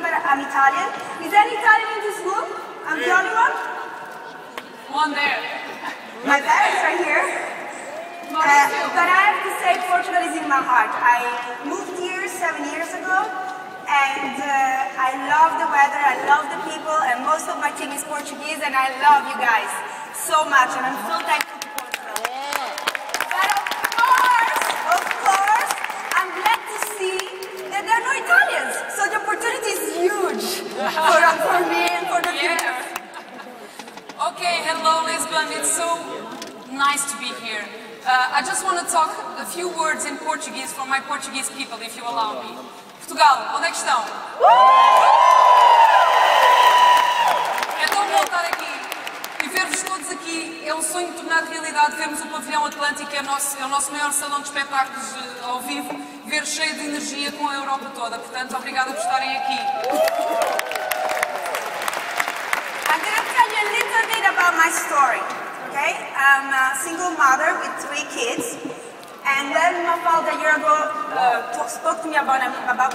but I'm Italian. Is any Italian in this room? I'm the only one? One there. My parents are here. But I have to say, Portugal is in my heart. I moved here 7 years ago, and I love the weather, I love the people, and most of my team is Portuguese, and I love you guys so much, and I'm so thankful to Portugal. But of course, I'm glad to see that there are no Italians, so the opportunity is huge for me and for the future. Okay, hello Lisbon, it's so nice to be here. I just want to talk a few words in Portuguese for my Portuguese people, if you allow me. Portugal, onde é que estão? É tão bom estar aqui e ver-vos todos aqui. É um sonho tornado realidade, vermos o pavilhão Atlântico, é o nosso maior salão de espetáculos ao vivo, ver cheio de energia com a Europa toda. Portanto, obrigada por estarem aqui. I'm going to tell you a little bit about my story. Okay? I'm a single mother with 3 kids, and when Mafalda a year ago spoke to me about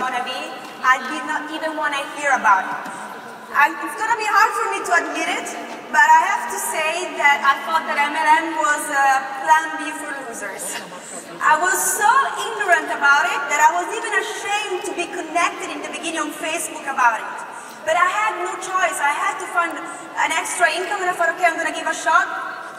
Monavie, I did not even want to hear about it. It's going to be hard for me to admit it, but I have to say that I thought that MLM was a plan B for losers. I was so ignorant about it that I was even ashamed to be connected in the beginning on Facebook about it. But I had no choice. I had to find an extra income, and I thought, okay, I'm going to give a shot.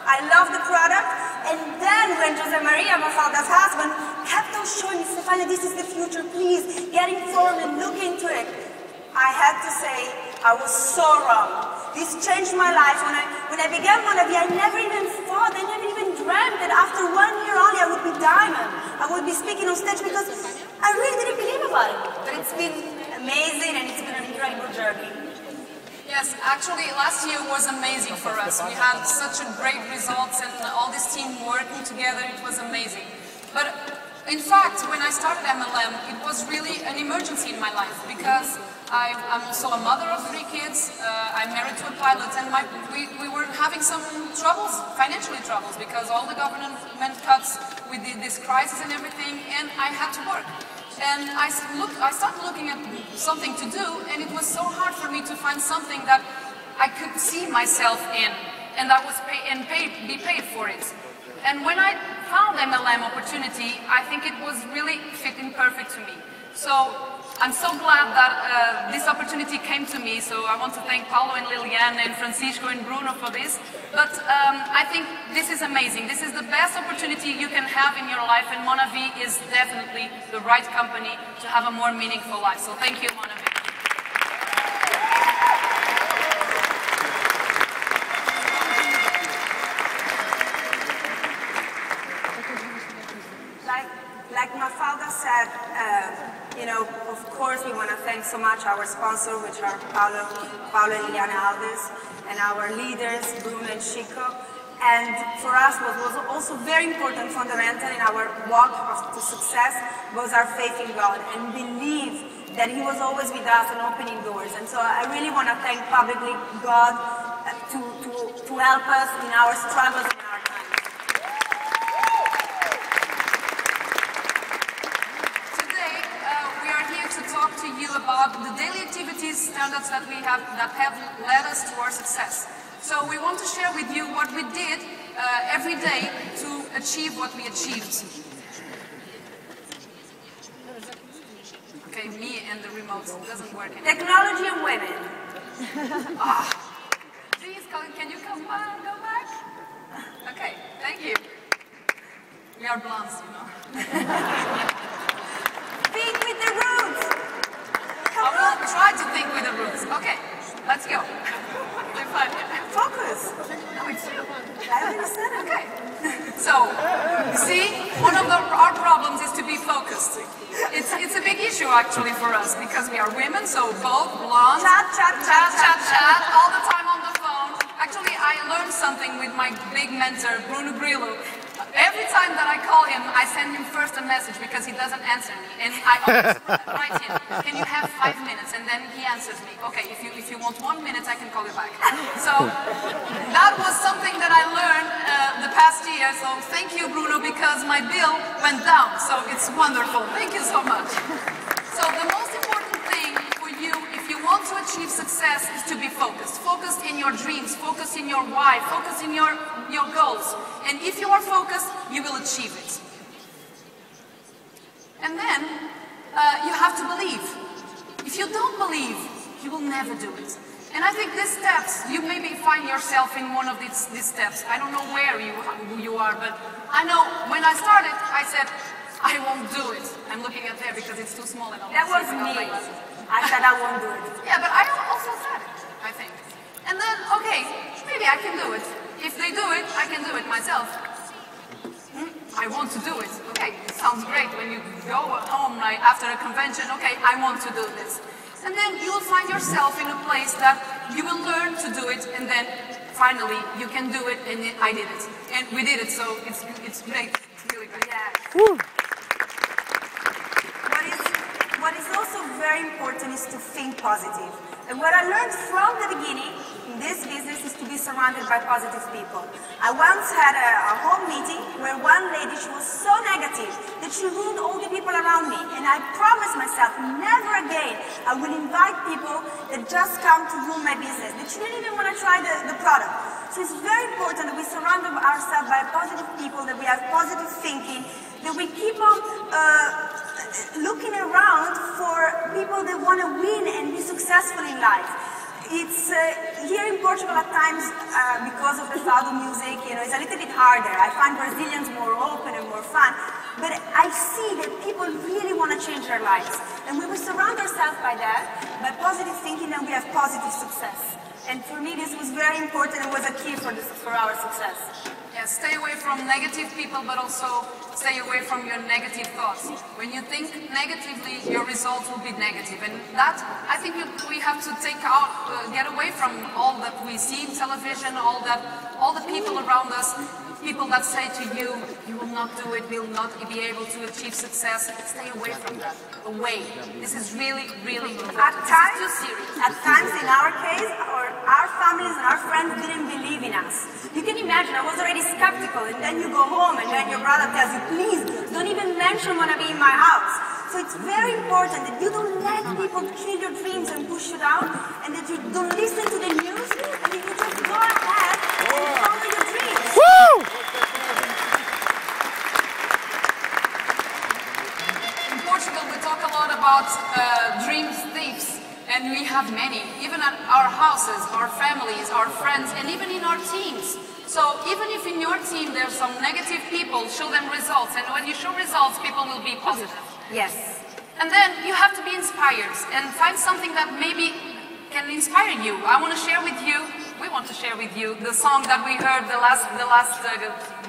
I love the product, and then when Jose Maria, Mafalda's husband, kept on showing me, Stefania, this is the future, please, get informed and look into it. I had to say, I was so wrong. This changed my life. When I began Monavie, I never even thought, I never even dreamt that after 1 year only I would be diamond. I would be speaking on stage because I really didn't believe about it. But it's been amazing, and it's been an incredible journey. Yes, actually last year was amazing for us. We had such a great results and all this team working together, it was amazing. But in fact, when I started MLM, it was really an emergency in my life because I'm also a mother of 3 kids, I'm married to a pilot, and we were having some troubles, financially troubles, because all the government cuts with this crisis and everything, and I had to work. And I started looking at something to do, and it was so hard for me to find something that I could see myself in, and I was be paid for it. And when I found MLM opportunity, I think it was really fitting perfect to me. So I'm so glad that this opportunity came to me, so I want to thank Paulo and Liliane and Francisco and Bruno for this. But I think this is amazing. This is the best opportunity you can have in your life, and Monavie is definitely the right company to have a more meaningful life. So thank you, Monavie. Like Mafalda said, you know, of course we want to thank so much our sponsor, which are Paulo and Liliana Alves, and our leaders, Bruno and Chico. And for us, what was also very important, fundamental in our walk to success, was our faith in God and believe that He was always with us and opening doors. And so I really want to thank publicly God to help us in our struggles and our times. Talk to you about the daily activities standards that we have that have led us to our success. So we want to share with you what we did every day to achieve what we achieved. Okay, me and the remote doesn't work anymore. Technology and women. Please, can you come back? Go back? Okay, thank you. We are blondes, you know. Think with the roots. I will try to think with the roots. Okay, let's go. Focus. No, it's you. I understand. Okay. So, you see, one of our problems is to be focused. It's a big issue actually for us because we are women, so both blonde, chat, all the time on the phone. Actually, I learned something with my big mentor, Bruno Grillo. Every time that I call him, I send him first a message because he doesn't answer me. And I always write him, can you have 5 minutes? And then he answers me, okay, if you want 1 minute, I can call you back. So that was something that I learned the past year. So thank you, Bruno, because my bill went down. So it's wonderful. Thank you so much. So the most important thing for you, if you want achieve success is to be focused. Focused in your dreams, focused in your why, focused in your goals. And if you are focused, you will achieve it. And then, you have to believe. If you don't believe, you will never do it. And I think these steps, you maybe find yourself in one of these steps. I don't know where who you are, but I know when I started, I said, I won't do it. I'm looking at there because it's too small. And that was me. I said I won't do it. Yeah, but I also said it, I think. And then, okay, maybe I can do it. If they do it, I can do it myself. I want to do it. Okay, sounds great when you go home after a convention. Okay, I want to do this. And then you will find yourself in a place that you will learn to do it, and then finally you can do it, and I did it. And we did it, so it's great. It's really great. Yeah. What is also very important is to think positive. And what I learned from the beginning in this business is to be surrounded by positive people. I once had a home meeting where one lady, she was so negative that she ruined all the people around me. And I promised myself, never again, I will invite people that just come to ruin my business, that she didn't even want to try the product. So it's very important that we surround ourselves by positive people, that we have positive thinking, that we keep on looking around for people that want to win and be successful in life. It's here in Portugal at times, because of the fado music, it's a little bit harder. I find Brazilians more open and more fun, but I see that people really want to change their lives. And when we surround ourselves by that, by positive thinking, then we have positive success. And for me, this was very important and was a key for our success. Yeah, stay away from negative people, but also stay away from your negative thoughts. When you think negatively, your results will be negative. And that, I think we have to take out, get away from all that we see in television, all the people around us, people that say to you, you will not do it, will not be able to achieve success. Stay away from that. Away. This is really, really important. At times, in our case, our families and our friends didn't believe in us. You can imagine, I was already skeptical, and then you go home, and then your brother tells you, please, don't even mention Monavie in my house. So it's very important that you don't let people kill your dreams and push you down, and that you don't listen to the news, and that you just go ahead and follow your dreams. Woo! In Portugal, we talk a lot about dream thieves. And we have many, even at our houses, our families, our friends, and even in our teams. So even if in your team there's some negative people, show them results. And when you show results, people will be positive. Yes. And then you have to be inspired and find something that maybe can inspire you. I want to share with you, we want to share with you the song that we heard the last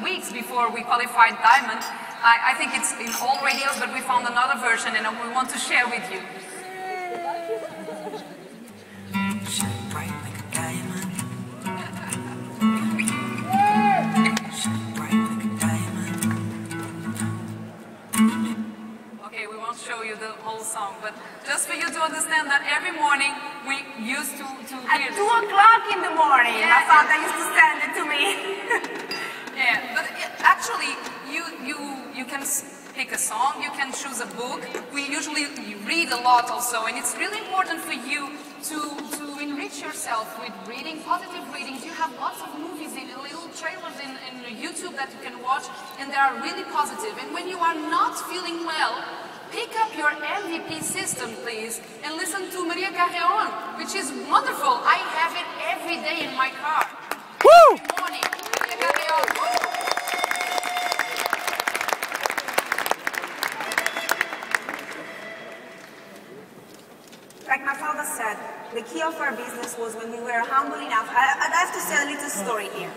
weeks before we qualified Diamond. I think it's in all radios, but we found another version and we want to share with you. Shine bright like a diamond. Shine bright like a diamond. Okay, we won't show you the whole song, but just for you to understand that every morning we used to hear At 2 o'clock in the morning, yeah, my father used to send it to me. Yeah, but actually, you can pick a song, you can choose a book. We usually read a lot also, and it's really important for you to enrich yourself with reading, positive readings. You have lots of movies, little trailers in YouTube that you can watch, and they are really positive. And when you are not feeling well, pick up your MVP system, please, and listen to Maria Carreon, which is wonderful. I have it every day in my car. Woo! Good morning, Maria Carreon. Like Mafalda said, the key of our business was when we were humble enough. I have to say a little story here.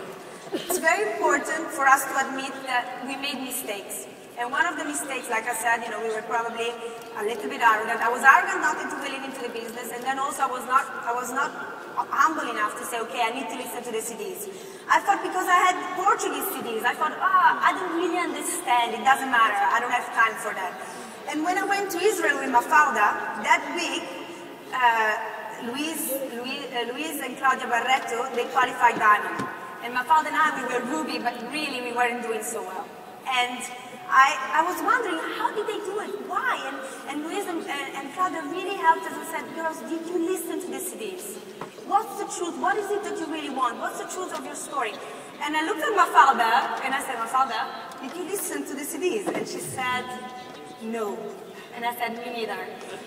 It's very important for us to admit that we made mistakes. And one of the mistakes, like I said, we were probably a little bit arrogant. I was arrogant not into willing into the business, and then also I was not humble enough to say, okay, I need to listen to the CDs. I thought because I had Portuguese CDs, I thought, I don't really understand, it doesn't matter, I don't have time for that. And when I went to Israel with Mafalda, that week, Luis and Claudia Barreto, they qualified Diamond. And Mafalda and I, we were ruby, but really we weren't doing so well. And I was wondering, how did they do it? Why? And Luis and Claudia really helped us and said, girls, did you listen to the CDs? What is it that you really want? What's the truth of your story? And I looked at Mafalda, and I said, Mafalda, did you listen to the CDs? And she said, no. And I said, me neither.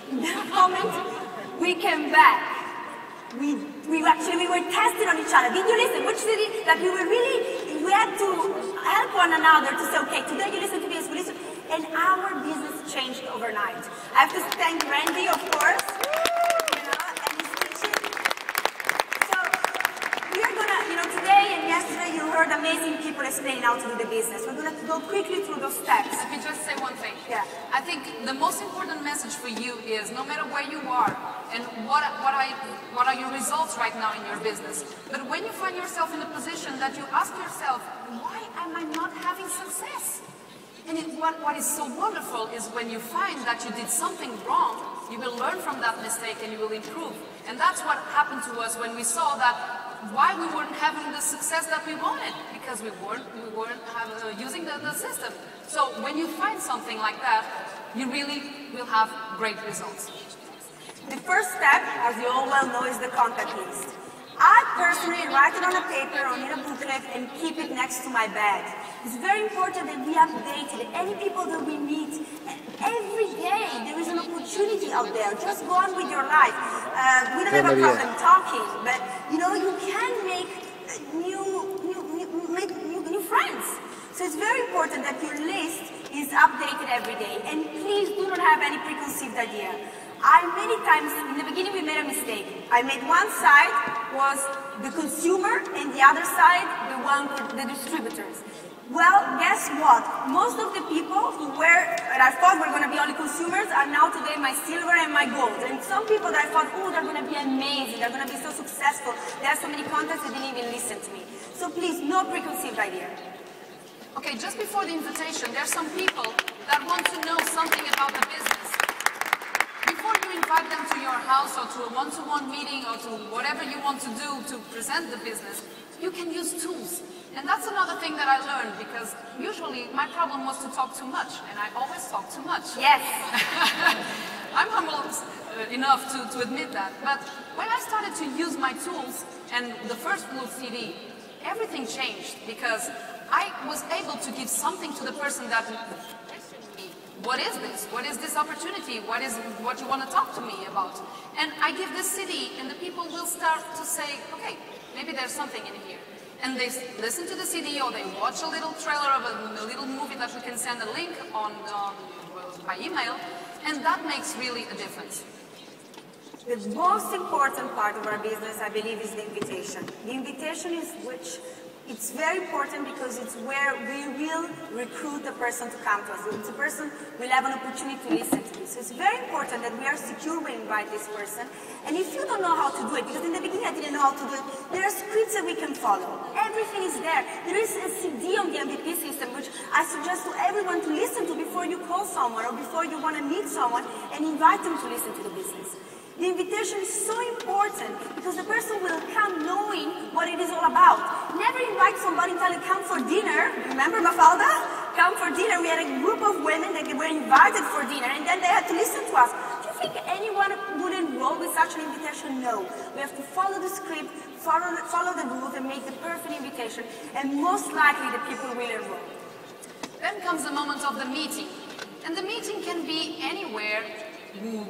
In that moment, we came back. We were tested on each other. Did you listen? Which CD that we had to help one another to say, okay, today you listen to this, we listen. And our business changed overnight. I have to thank Randy, of course, and his teaching. So we are gonna, today and yesterday you heard amazing people explaining how to do the business. We're gonna go quickly through those steps. Let me just say one thing. Yeah. I think the most important message for you is no matter where you are and what are your results right now in your business, but when you find yourself in a position that you ask yourself, why am I not having success? And what is so wonderful is when you find that you did something wrong, you will learn from that mistake and you will improve. And that's what happened to us when we saw that why we weren't having the success that we wanted, because we weren't using the system. So when you find something like that, you really will have great results. The first step, as you all well know, is the contact list. I personally write it on a paper or in a booklet and keep it next to my bed. It's very important that we update it. Any people that we meet, every day there is an opportunity out there. Just go on with your life. We don't have a problem talking, but you can make new friends. So it's very important that your list is updated every day. And please do not have any preconceived idea. Many times, in the beginning we made a mistake. I made one side was the consumer and the other side, the distributors. Well, guess what? Most of the people who and I thought were going to be only consumers are now today my silver and my gold. And some people that I thought, oh, they're going to be amazing, they're going to be so successful, they have so many contacts, they didn't even listen to me. So please, no preconceived idea. Okay, just before the invitation, there's some people that want to know something about the business. Before you invite them to your house or to a one-to-one meeting or to whatever you want to do to present the business, you can use tools. And that's another thing that I learned, because usually my problem was to talk too much, and I always talk too much. Yes. I'm humble enough to admit that. But when I started to use my tools and the first Blue CD, everything changed, because I was able to give something to the person that what is this? What is this opportunity? What you want to talk to me about? And I give this CD, and the people will start to say, okay, maybe there's something in here. And they listen to the CD, or they watch a little trailer of a little movie that we can send a link on by email, and that makes really a difference. The most important part of our business, I believe, is the invitation. The invitation is it's very important because it's where we will recruit a person to come to us. It's a person will have an opportunity to listen to you. So it's very important that we are secure when we invite this person. And if you don't know how to do it, because in the beginning I didn't know how to do it, there are scripts that we can follow. Everything is there. There is a CD on the MVP system, which I suggest to everyone to listen to before you call someone or before you want to meet someone and invite them to listen to the business. The invitation is so important because the person will come knowing what it is all about. Never invite somebody and tell them, come for dinner. Remember Mafalda? Come for dinner. We had a group of women that were invited for dinner, and then they had to listen to us. Do you think anyone would enroll with such an invitation? No. We have to follow the script, follow the rules, and make the perfect invitation, and most likely the people will enroll. Then comes the moment of the meeting. And the meeting can be anywhere,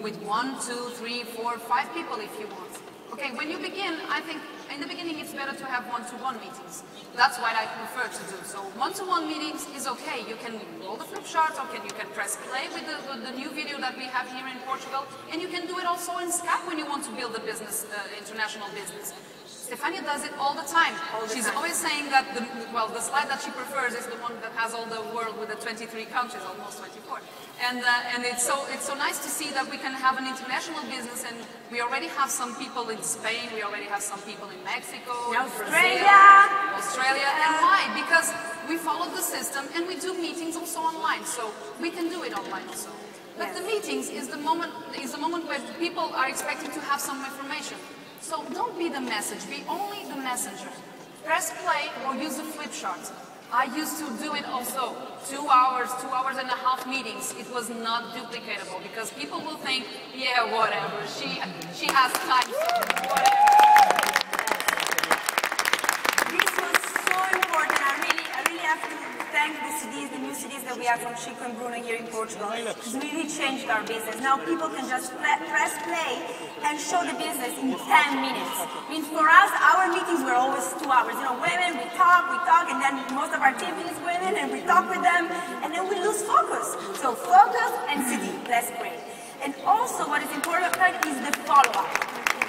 with 1, 2, 3, 4, 5 people if you want. Okay, when you begin, I think in the beginning it's better to have one-to-one meetings. That's what I prefer to do. So one-to-one meetings is okay. You can roll the flip chart, or you can press play with the new video that we have here in Portugal, and you can do it also in Skype when you want to build a business, international business. Stefania does it all the time. She's always saying that the slide that she prefers is the one that has all the world with the 23 countries, almost 24. And it's so nice to see that we can have an international business, and we already have some people in Spain, we already have some people in Mexico, Australia. And why? Because we follow the system and we do meetings also online, so we can do it online also. But the meetings is the moment where people are expecting to have some information. So don't be the message, be only the messenger. Press play or use the flip chart. I used to do it also. 2 hours and a half meetings. It was not duplicatable because people will think, yeah, whatever, she has time, so whatever. have to thank the CDs, the new CDs that we have from Chico and Bruno here in Portugal. It's really changed our business. Now people can just press play and show the business in 10 minutes. I mean, for us, our meetings were always 2 hours. You know, women, we talk, and then most of our team is women, and we talk with them, and then we lose focus. So focus and CD, let's pray. And also what is important is the follow-up.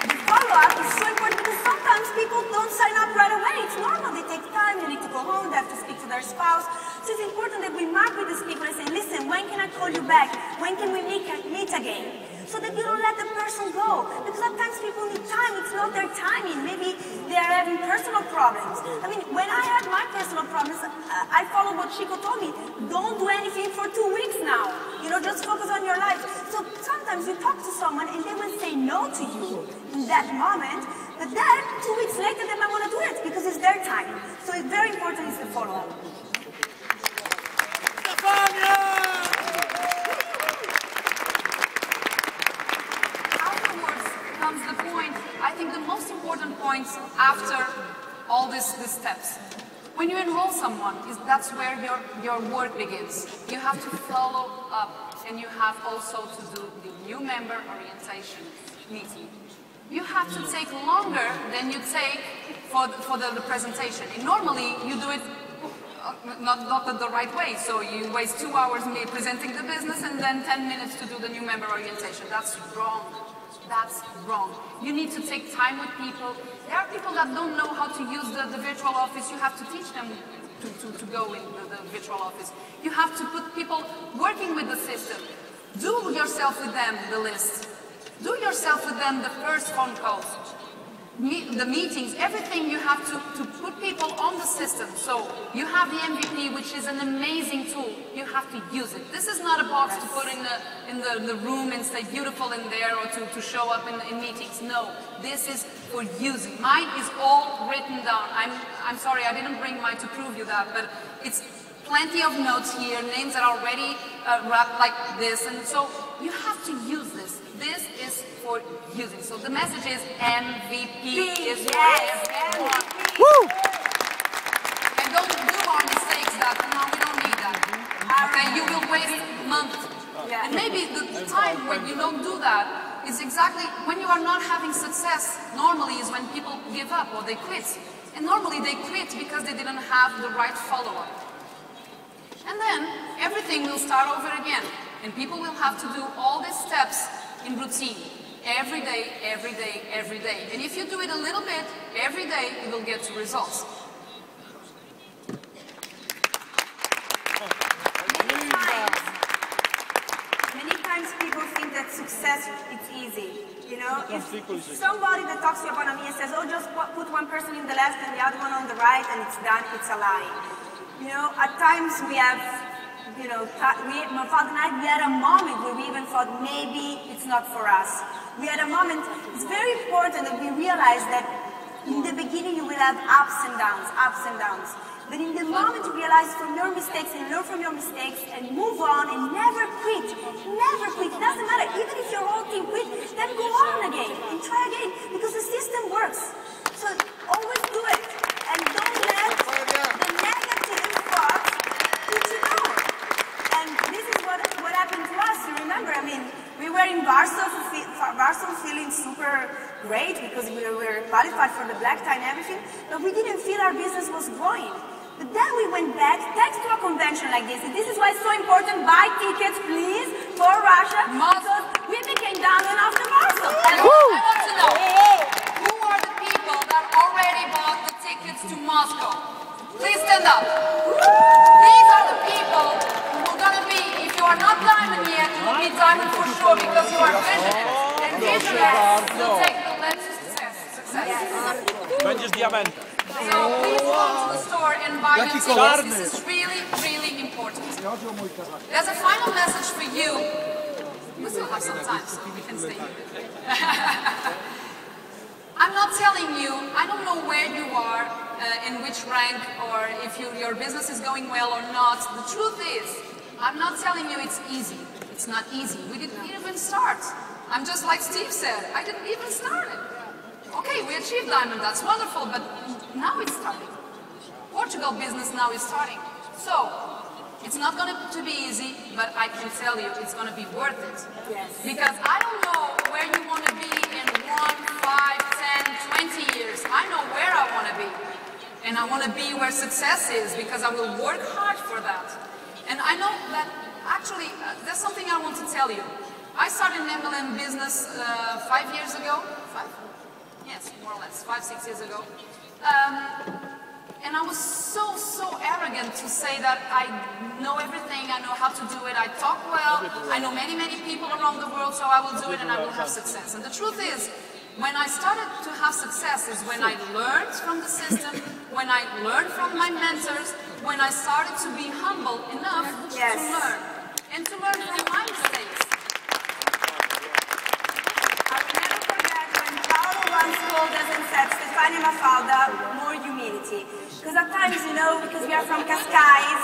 The follow-up is so important because sometimes people don't sign up right away. It's normal, they take time, they need to go home, they have to speak to their spouse. So it's important that we mark with these people and say, listen, when can I call you back? When can we meet again? So that you don't let the person go. Because sometimes people need time, it's not their timing. Maybe they are having personal problems. I mean, when I had my personal problems, I followed what Chico told me. Don't do anything for 2 weeks now. You know, just focus on your life. So sometimes you talk to someone and they will say no to you in that moment, but then 2 weeks later they might want to do it because it's their time. So it's very important is the follow-up. Stefania! Comes the point, I think the most important points after all these steps. When you enroll someone, that's where your work begins. You have to follow up and you have also to do the new member orientation meeting. You have to take longer than you take for the presentation. And normally you do it not the right way, so you waste 2 hours presenting the business and then 10 minutes to do the new member orientation. That's wrong. That's wrong. You need to take time with people. There are people that don't know how to use the virtual office. You have to teach them to go in the virtual office. You have to put people working with the system. Do yourself with them the list. Do yourself with them the first phone calls. The meetings, everything you have to put people on the system. So you have the MVP, which is an amazing tool. You have to use it. This is not a box to put in the room and stay beautiful in there or to show up in meetings. No, this is for using. Mine is all written down. I'm sorry, I didn't bring mine to prove you that, but it's plenty of notes here, names that are already wrapped like this, and so you have to use this. This is for using. So the message is MVP is for everyone. Woo! And don't do more mistakes that, no, we don't need that. Okay, you will waste months. And maybe the time when you don't do that is exactly when you are not having success. Normally is when people give up or they quit. And normally they quit because they didn't have the right follow-up. And then everything will start over again. And people will have to do all these steps in routine. Every day, every day, every day. And if you do it a little bit, every day, you will get to results. Many times people think that success is easy. You know, if somebody that talks to you about Monavie and says, oh, just put one person in the left and the other one on the right and it's done, it's a lie. You know, at times we have, you know, Mafalda and I, we had a moment where we even thought maybe it's not for us. We had a moment, it's very important that we realize that in the beginning you will have ups and downs. But in the moment you realize from your mistakes and learn from your mistakes and move on and never quit. Never quit, it doesn't matter. Even if your whole team quit, then go on again and try again because the system works. So always do it and don't let the negative thoughts put you down. And this is what happened to us. You remember, I mean, we were in Warsaw feeling super great because we were qualified for the black tie and everything, but we didn't feel our business was growing. But then we went back, thanks to a convention like this, and this is why it's so important, buy tickets, please, for Russia, because we became diamond after Warsaw. And I want to know, who are the people that already bought the tickets to Moscow? Please stand up. These are the people who are going to be, if you are not diamond yet, you will be diamond for sure because you are visionaries. And visionaries will take the lens to success. Będziesz diamentem. So please go to the store and buy your tickets. This is really, really important. There's a final message for you. We still have some time, so we can stay here. I'm not telling you, I don't know where you are, in which rank, or if your business is going well or not. The truth is, I'm not telling you it's easy. It's not easy. We didn't even start. I'm just like Steve said, I didn't even start it. Okay, we achieved diamond, that's wonderful, but now it's starting. Portugal business now is starting. So, it's not going to be easy, but I can tell you it's going to be worth it. Yes. Because I don't know where you want to be in 1, 5, 10, 20 years. I know where I want to be. And I want to be where success is because I will work hard for that. And I know that actually, there's something I want to tell you. I started an MLM business 5 years ago. 5? Yes, more or less, 5, 6 years ago. And I was so arrogant to say that I know everything, I know how to do it, I talk well, I know many people around the world, so I will do it and I will have success. And the truth is, when I started to have success is when I learned from the system, when I learned from my mentors, when I started to be humble enough to learn. And to learn from my mistakes. I will never forget when Paolo once told us and said, Stefania Mafalda, more humility. Because at times, you know, because we are from Cascais,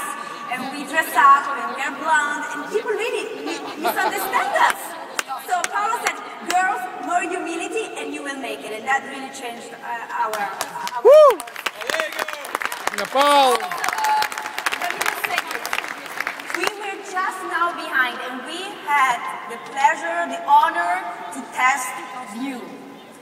and we dress up, and we are blonde, and people really misunderstand us. So Paolo said, girls, more humility, and you will make it. And that really changed our Woo! There you go. Paolo. Let me just say this. We were just now behind, and we had the pleasure, the honor to test View.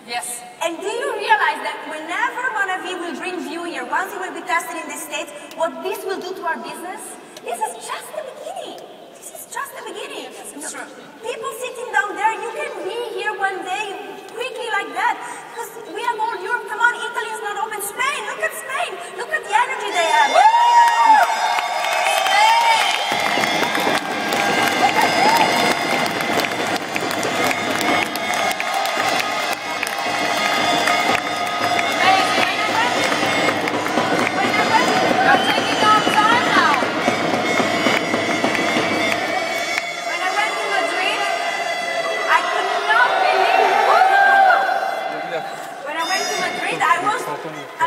Yes. And do you realize that whenever Monavie will bring View here, once it will be tested in the States, what this will do to our business? This is just the beginning. This is just the beginning. It's true. People sitting down there, you can be here one day quickly like that. Because we have all Europe. Come on, Italy is not open. Spain, look at Spain. Look at the energy they have.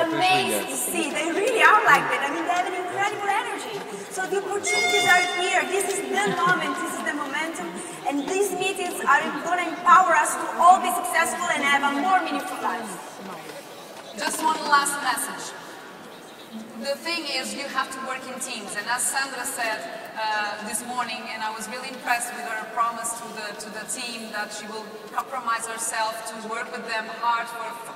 Amazed to see. They really are like that. I mean, they have an incredible energy. So the opportunities are here. This is the moment. This is the momentum. And these meetings are going to empower us to all be successful and have a more meaningful life. Just one last message. The thing is, you have to work in teams. And as Sandra said this morning, and I was really impressed with her promise to the team that she will compromise herself to work with them hard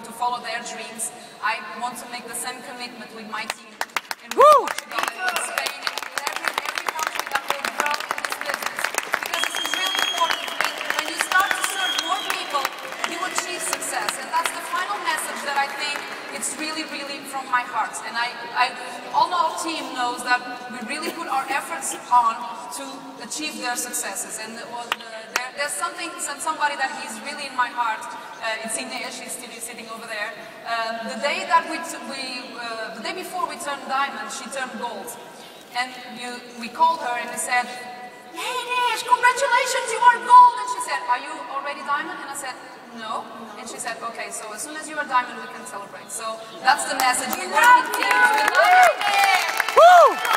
to follow their dreams. I want to make the same commitment with my team in Portugal and in Spain and with every country that will grow in this business. Because this is really important. When you start to serve more people, you achieve success. And that's the final message that I think it's really from my heart. And all our team knows that we really put our efforts on to achieve their successes. And there's somebody that is really in my heart. It's Inês, she's sitting over there. The day that the day before we turned diamond, she turned gold. And we called her and we said, "Hey Inês, congratulations, you are gold!" And she said, "Are you already diamond?" And I said, "No." And she said, "Okay, so as soon as you are diamond, we can celebrate." So that's the message. We work in teams. We love you. Woo!